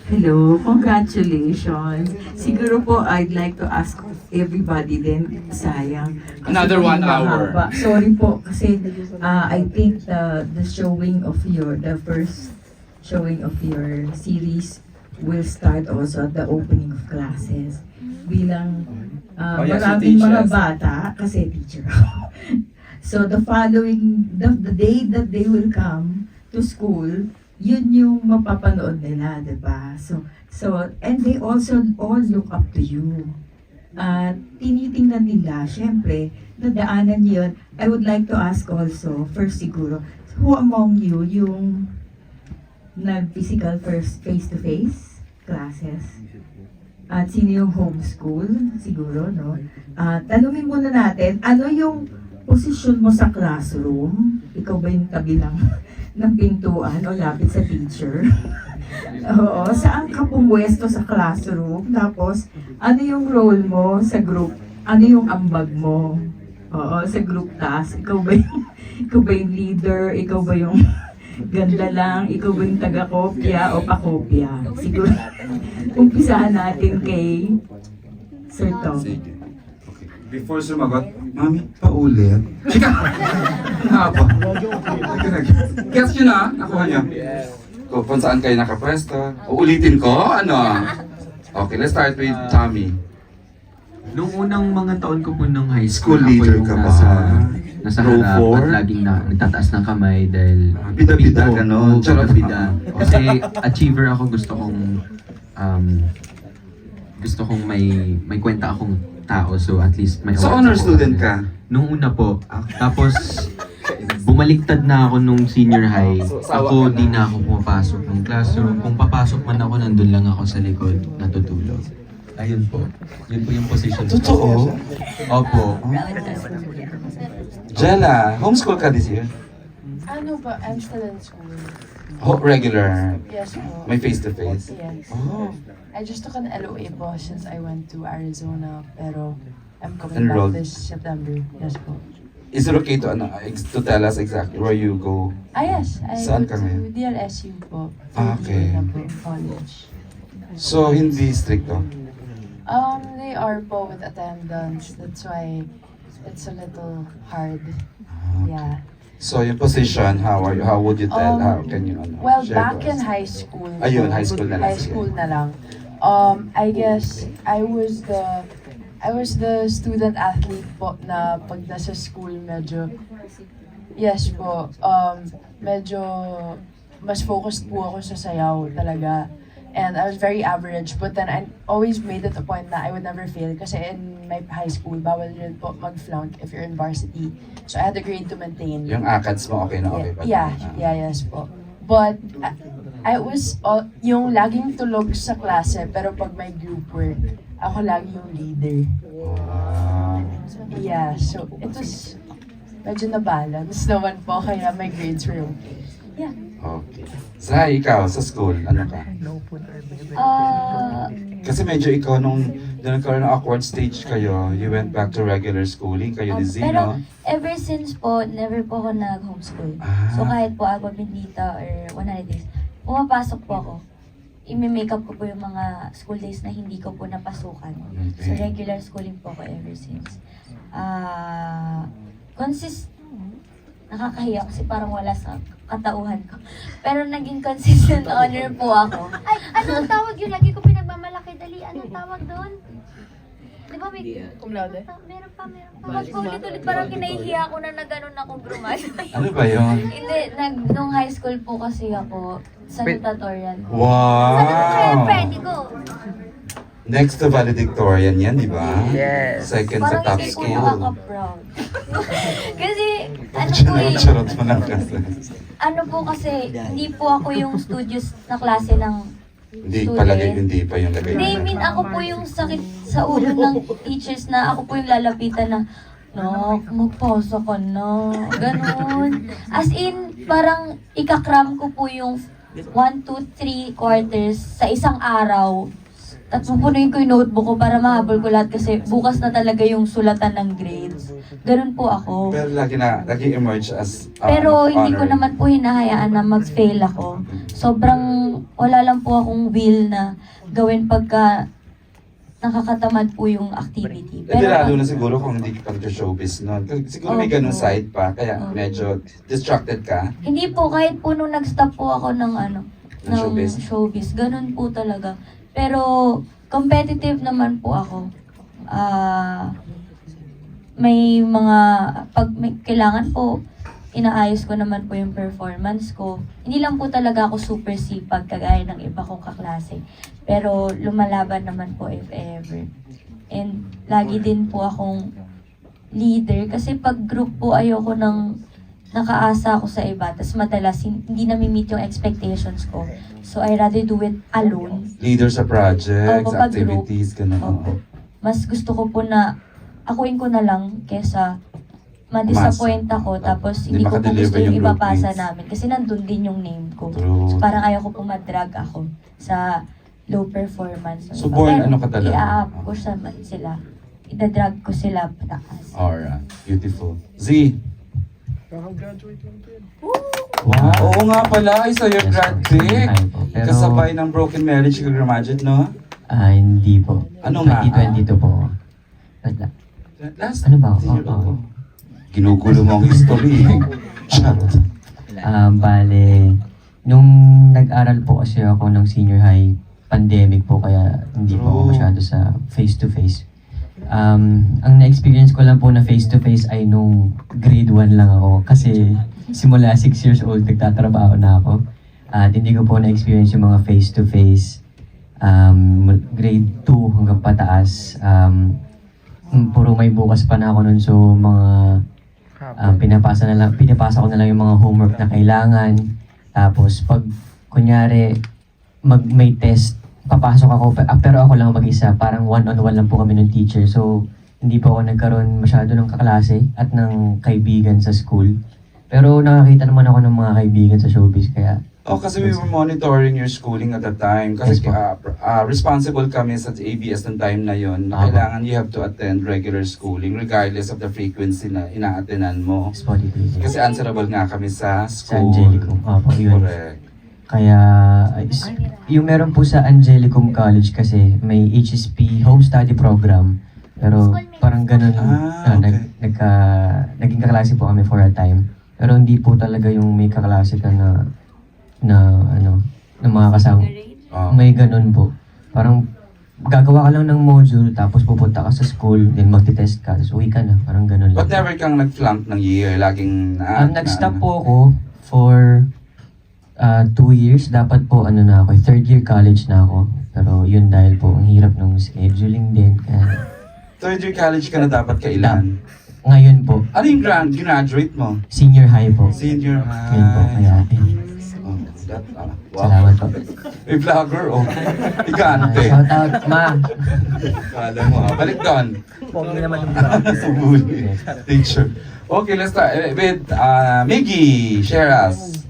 Hello, congratulations. Siguro po, I'd like to ask everybody din, sayang. Kasi Another 1 hour. mahaba. Sorry po, kasi I think the showing of the first showing of your series will start also at the opening of classes. Bilang Oh, yeah, maraming she mga teaches. bata, kasi teacher ako. So the following, the day that they will come to school, yun yung mapapanood nila, di ba? And they also all look up to you. At tinitingnan nila, syempre, nadaanan yun. I would like to ask also, first siguro, who among you yung nag-physical first face-to-face classes? At sino yung homeschool? Siguro, no? Tanungin muna natin, ano yung posisyon mo sa classroom? Ikaw ba yung tabi ng pintuan o lapit sa teacher? Oo, saan ka pumwesto sa classroom? Tapos, ano yung role mo sa group? Ano yung ambag mo? Oo, sa group task. Ikaw ba yung leader? Ikaw ba yung ganda lang? Ikaw ba yung taga-kopya o pa-kopya? Siguro, umpisahan natin kay Sir Tom. Sige. Okay. Before sumagot, Mami, paulit. Chika! Nga ba? Gets nyo na? Nakuha nyo? Kung saan kayo nakapwesto. Uulitin ko? Ano? Okay, let's start with Tommy. Nung unang mga taon ko po ng high school, School leader ako yung ka ba? nasa Row harap four? at laging nagtataas ng kamay dahil Bida-bida, pinto. ganon. Oo, Charot. bida. Kasi achiever ako, gusto kong may kwenta akong tao, so at least may So, awards honor ako. student ka? Nung una po. Tapos, bumaliktad na ako nung senior high. Ako, di na ako pumapasok ng classroom. Kung papasok man ako, nandun lang ako sa likod, natutulog. Ayun po. Yun po yung position ko. Totoo? Opo. Jella, homeschool ka this year? Ano ba? I'm still in school. Regular. Yes po. May face-to-face? Yes. Oh. I just took an LOA po since I went to Arizona. Pero I'm coming Enrolled. back this September. Yes po. Is it okay to tell us exactly where you go? Yes. I Saan go ka ngayon? to DLSU po. Okay. Na po, college. So, hindi stricto? They are po with attendance. That's why it's a little hard. Yeah. So, yung position, how would you tell? How can you Well, share back to us? in high school. Ayun, high school na lang. High school na lang. I guess I was the student athlete po na pag nasa school yes po, medyo mas focused po ako sa sayaw talaga. And I was very average, but then I always made it a point na I would never fail kasi in my high school, bawal rin po mag-flunk if you're in varsity. So I had a grade to maintain. Yung ACADS mo, okay na okay ba? Yes po. But I was, yung laging tulog sa klase, pero pag may group work, ako lagi yung leader. Wow. Yeah, so it was medyo na-balance naman po, kaya my grades were okay. Yeah. Okay. Zai, ikaw, sa school, ano ka? Kasi medyo ikaw nung nagkaroon ng awkward stage kayo, you went back to regular schooling, kayo ni Zino. Pero ever since po, never po ako nag-homeschool. Ah. So kahit po Agua Bendita or 100 days, pumapasok po ako. I-makeup ko po yung mga school days na hindi ko po napasukan. So Okay. regular schooling po ako ever since. Nakakahiya kasi parang wala sa katauhan ko. Pero naging consistent honor po ako. Ay, anong tawag yun? Lagi ko pinagmamalaki. Dali, anong tawag doon? Di ba may... Cum laude? Meron pa. Pag ulit-ulit, parang kinahihiya ko na nagano'n ako grumad. Ano ba yun? Hindi, nung high school po kasi ako, salutatorian po. Ano ko kaya Wow! pwede ko? Next to valedictorian yan, di ba? Yes. Second sa Parang top hindi po school. nakaka-proud. Kasi, ano po Charot mo lang kasi. ano po kasi, hindi po ako yung studious na klase ng Hindi student. palagay, hindi pa yung lagay. Hindi, I mean, ako po yung sakit sa ulo ng teachers na ako po yung lalapitan na, magpausa ka na. Ganon. As in, parang ikakram ko po yung 1, 2, 3 quarters sa isang araw. Tapos pupunuin ko yung notebook ko para mahabol ko lahat kasi bukas na talaga yung sulatan ng grades. Ganun po ako. Pero lagi emerge as Pero hindi ko honor. naman po hinahayaan na mag-fail ako. Sobrang wala lang po akong will na gawin pagka nakakatamad po yung activity. Hindi lalo na siguro kung hindi ka pag-showbiz nun. Kasi siguro may ganun Opo. side pa, kaya Opo. medyo distracted ka. Hindi po, kahit po nung nag-stop po ako ng Ng showbiz? showbiz, ganun po talaga. Pero, competitive naman po ako. May mga, pag may kailangan po, inaayos ko naman po yung performance ko. Hindi lang po talaga ako super sipag kagaya ng iba kong kaklase. Pero lumalaban naman po if ever. And lagi din po akong leader kasi pag group po ayoko nang nakaasa ako sa iba. Tapos madalas hindi na-meet yung expectations ko. So I rather do it alone. Leader sa projects, Opo, pag group. activities, ganun. Opo. Mas gusto ko po na akuin ko na lang kesa ma-disappoint ako tapos Hindi hindi ko po makadeliver gusto yung yung ipapasa groupings. namin kasi nandun din yung name ko. True. So parang ayaw ko po madrag ako sa low performance. So, born ano ka talaga? I-up ko sila. Idadrag ko sila pataas. Alright, beautiful. Z. Wow, oo nga pala, isa yung Yes, grad po, senior pick. high po. Pero, Kasabay ng Broken Marriage, ka graduate, no? Hindi po. Ano nga? 2022 po. Wala. Last Ano ba? year, Oo. Ginugulo mo ang history. Charot. Bale, nung nag-aral po kasi ako ng senior high, pandemic po kaya hindi po ako True. masyado sa face-to-face. Ang na-experience ko lang po na face-to-face ay nung grade 1 lang ako kasi simula 6 years old nagtatrabaho na ako. At hindi ko po na-experience yung mga face-to-face grade 2 hanggang pataas. Puro may bukas pa na ako nun so mga pinapasa ko na lang yung mga homework na kailangan. Tapos pag kunyari may test, papasok ako pero ako lang mag-isa, parang one-on-one lang po kami ng teacher. So hindi po ako nagkaroon masyado ng kaklase at ng kaibigan sa school. Pero nakakita naman ako ng mga kaibigan sa showbiz kaya Oh, kasi we were monitoring your schooling at the time. Kasi Yes, po. responsible kami sa ABS ng time na yon. Tama. Kailangan you have to attend regular schooling regardless of the frequency na ina-attendan mo. spotty please. Kasi answerable nga kami sa Sa school. Angelicum. Opo, yun. Correct. Kaya, yung meron po sa Angelicum College kasi may HSP home study program. Pero parang ganun, okay. naging kaklase po kami for a time. Pero hindi po talaga yung may kaklase ka na mga kasama. Oh. May ganun po. Parang gagawa ka lang ng module, tapos pupunta ka sa school, then magte-test ka, tapos uwi ka na. Parang ganun lang. But never kang nag-flunk ng year, laging Nag-stop po ako for 2 years. Dapat po, na ako, third year college na ako. Pero yun dahil po, ang hirap ng scheduling din. Kaya, Third year college ka na dapat kailan? ngayon po, Ano yung graduate mo? senior high po. Senior high. Ngayon po, kaya, Oh, wow. salamat po. May vlogger, oh. Igante. Shout out, ma! Kala mo, ha? Balik doon. Pogi naman yung Sumuli. Teacher. Okay, let's start with Miggy. Share us.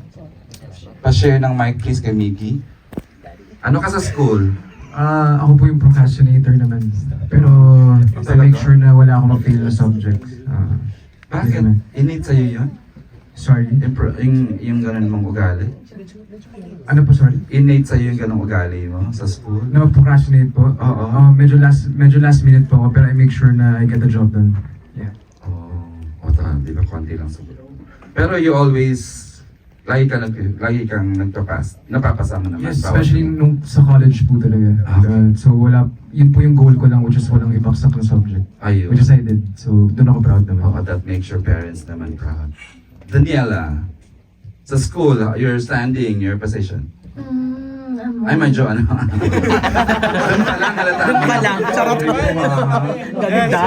Pa-share ng mic please kay Miggy. Ano ka sa school? Ako po yung procrastinator naman. Pero I make sure na wala akong mag-fail na subjects. Bakit? naman. Innate sa'yo yun? Sorry. Yung ganun mong ugali? Ano po, sorry? Innate sa'yo yung ganung ugali mo sa school? No, procrastinate po. Oo. Medyo last minute po ako, pero I make sure na I get the job done. Yeah. Oh, di ba konti lang siguro. Pero you always, lagi kang napapasa mo naman. Yes, bawat- especially nung sa college po talaga. Okay. So yun po yung goal ko lang, which is walang ibaksak na subject. Ayun. Which is I did. So doon ako proud naman. Oh, that makes your parents naman proud. Daniela, sa school, your standing, your position. Ay, medyo ano. Doon pa lang, halata. Doon pa lang, charot. Ganda.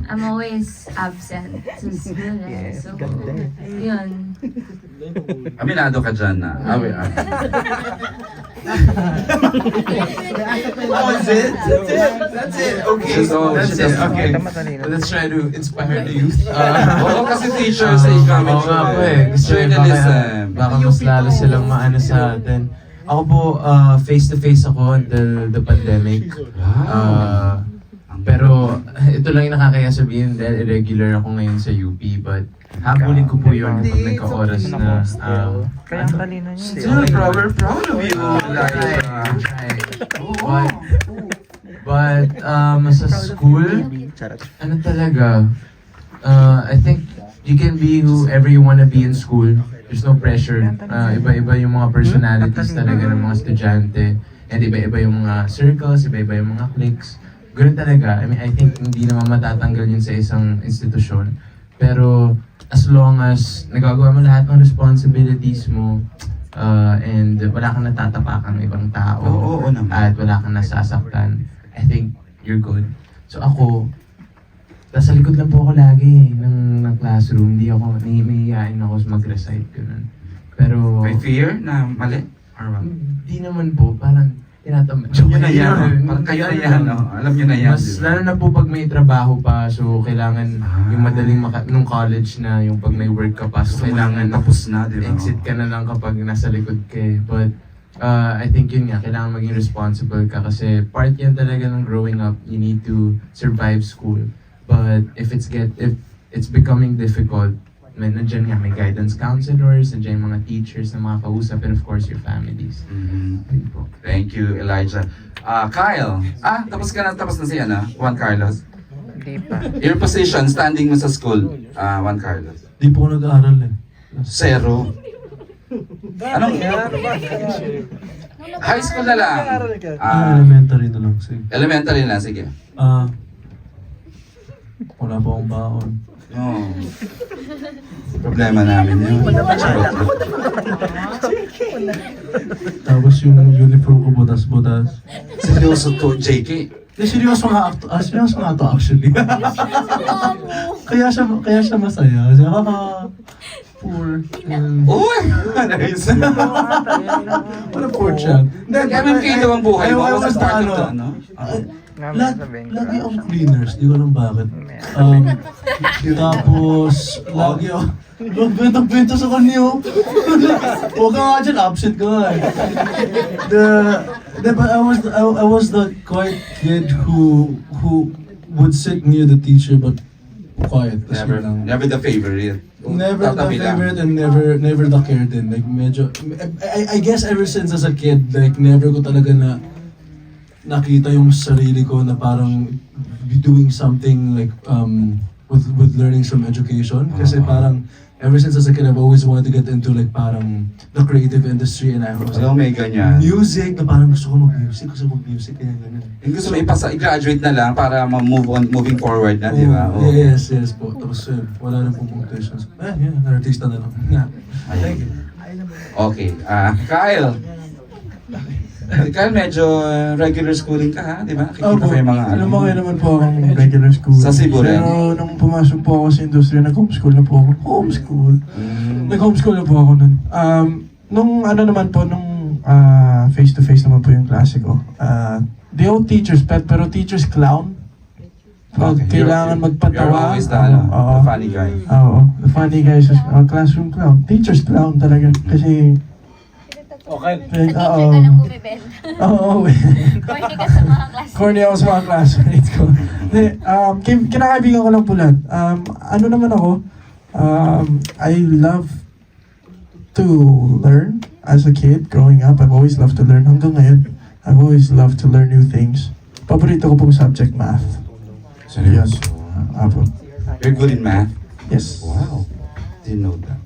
I'm always absent sa school. So, yun. Aminado ka dyan na. That's it. Okay. So, That's she it. doesn't- Okay. Let's try to inspire the youth. Oo, kasi teacher sa economics. Oo nga po eh. Gusto Journalism. baka mas lalo silang maano sa atin. Ako po, face-to-face ako until the pandemic. Wow. Ah, Pero ito lang yung nakakaya sabihin dahil irregular ako ngayon sa UP. But habulin ko po yun pag nagka-oras na Still, we're proud of you, Elijah. But sa school, ano talaga, I think you can be whoever you wanna be in school. There's no pressure. Iba-iba yung mga personalities talaga ng mga estudyante. And iba-iba yung mga circles, iba-iba yung mga cliques. Ganun talaga. I mean, I think hindi naman matatanggal yun sa isang institusyon. Pero as long as nagagawa mo lahat ng responsibilities mo, and wala kang natatapakan ng ibang tao, Oo naman. at wala kang nasasaktan, I think you're good. So ako, nasa likod lang po ako lagi ng classroom. Hindi ako, nahihiyain ako mag-recite, ganun. Pero, May fear na mali? Or what? hindi naman po, parang tinatamad. Alam nyo na yan. Parang kayo na yan, no? Alam nyo na yan. Mas, di ba? lalo na po pag may trabaho pa, so kailangan yung madaling nung college na, yung pag may work ka pa, so kailangan tapos na, di ba? exit ka na lang kapag nasa likod ka eh. But, I think yun nga, kailangan maging responsible ka kasi part yan talaga ng growing up. You need to survive school. But if it's becoming difficult, nandiyan nga may guidance counselors, nandiyan yung mga teachers na makakausap, and of course your families. Yun po. Thank you, Elijah. Kyle, tapos na si Juan Carlos. Hindi pa. Your position, standing mo sa school, Juan Carlos. Di po ako nag-aaral eh. 0. Anong high school na lang? Elementary na lang. Sige. Elementary na, sige. Wala pa akong baon. Oh. Problema namin yun. Tapos yung uniform ko butas-butas. Seryoso to, JK. Seryoso nga to actually. kaya siya masaya. Kasi poor. Uy! Nice. What a poor child. MMK daw ang buhay mo. I Was was it part of the the, ano? Lagi akong cleaners, di ko alam bakit. Tapos, lagi ako, benta sa kanyo. Huwag ka nga dyan, absent ka nga eh. But I was the quiet kid who would sit near the teacher but quiet. Never the favorite. Never the Tatabi lang. favorite and never the cared in. Like medyo, I guess ever since as a kid, like never ko talaga nakita yung sarili ko na parang doing something like with learning from education. Kasi parang ever since as a kid, I've always wanted to get into like parang the creative industry, and I was Alam, may ganyan. music, na parang gusto ko mag-music, ganyan. Yung gusto mo i-graduate na lang para moving forward na, di ba? Oh, yes po. Tapos wala na pong competitions. Artista na lang. Thank you. Okay. Kyle. Kyle, medyo regular schooling ka, ha? Di ba? Kikita ko yung mga Alam mo, naman po akong regular school. Sa Cebu rin? Pero nung pumasok po ako sa industriya, nag-homeschool na po ako. Nag-homeschool na po ako nun. Nung naman po, nung face-to-face naman po yung klase ko. They all teachers, pero teachers clown. Pag kailangan magpatawa. You're always the funny guy. Oo, the funny guy sa classroom clown. Teachers clown talaga. Kasi Teacher ka ng bumibel. Oo. Corny ka sa mga classmates. Corny ako sa mga classmates ko. Kinakaibigan ko lang po lahat. Ano naman ako, I love to learn as a kid growing up. I've always loved to learn. Hanggang ngayon, I've always loved to learn new things. Paborito ko pong subject, math. Seryoso? Apo. You're good in math? Yes. Wow. Didn't know that.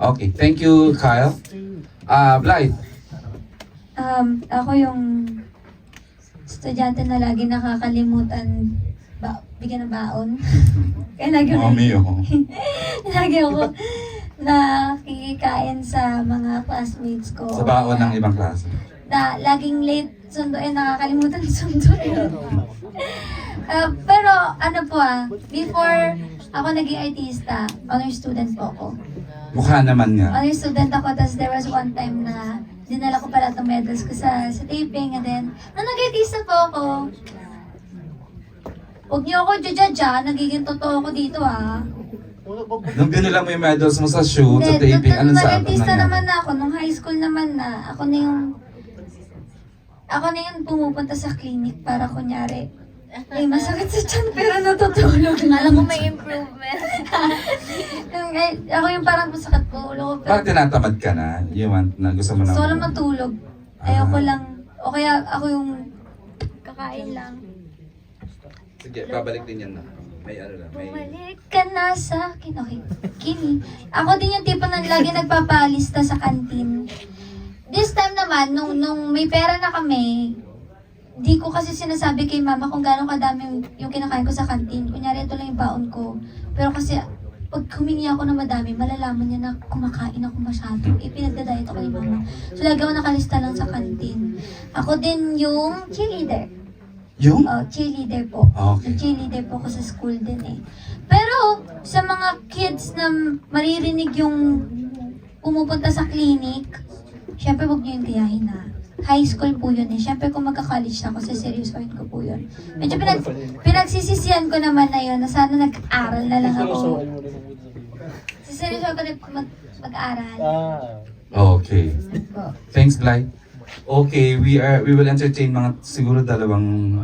Okay, thank you, Kyle. Blythe. Ako yung estudyante na lagi nakakalimutan bigyan ng baon. Kaya lagi ako nakikikain sa mga classmates ko. Sa baon ng ibang klase. Na laging late sunduin, nakakalimutan sunduin. Pero before ako naging artista, honor student po ako. Mukha naman nga. Honor student ako, tapos there was one time na dinala ko pala itong medals ko sa taping, and then, nung nag-artista po ako, huwag niyo ako judge, nagiging totoo ko dito Nung dinala mo yung medals mo sa shoot, sa taping, anong nung sa nag-artista naman na ako, nung high school naman na, ako na yung pumupunta sa clinic para kunyari, Eh, masakit sa tiyan pero natutulog lang. Alam ko may improvement. Ako yung parang masakit po ulo ko. Bakit tinatamad ka na? You want na gusto mo na... Gusto ko lang matulog. Ayoko lang. O kaya ako yung Kakain lang. Sige, babalik din yan na. May ano lang. bumalik ka na sa akin. Okay, Kimi. Ako din yung tipo na lagi nagpapalista sa kantin. This time naman, nung may pera na kami, di ko kasi sinasabi kay mama kung gaano kadami yung kinakain ko sa kantin. Kunyari, ito lang yung baon ko. Pero kasi, pag humingi ako ng madami, malalaman niya na kumakain ako masyado. Pinagdadiet ako ni mama. So, lagi ako nakalista lang sa kantin. Ako din yung cheerleader. Yung? Cheerleader po. Okay. Cheerleader po ako sa school din eh. Pero, sa mga kids na maririnig yung pumupunta sa clinic, syempre huwag niyo yung gayahin na. High school po yun eh. Syempre kung magka-college na ako, seryosoin ko po yun. Medyo pinagsisisihan ko naman na yun, na sana nag-aral na lang ako. Seryosoin ko na mag-aral. Okay. Thanks, Bly. Okay, we will entertain mga siguro dalawang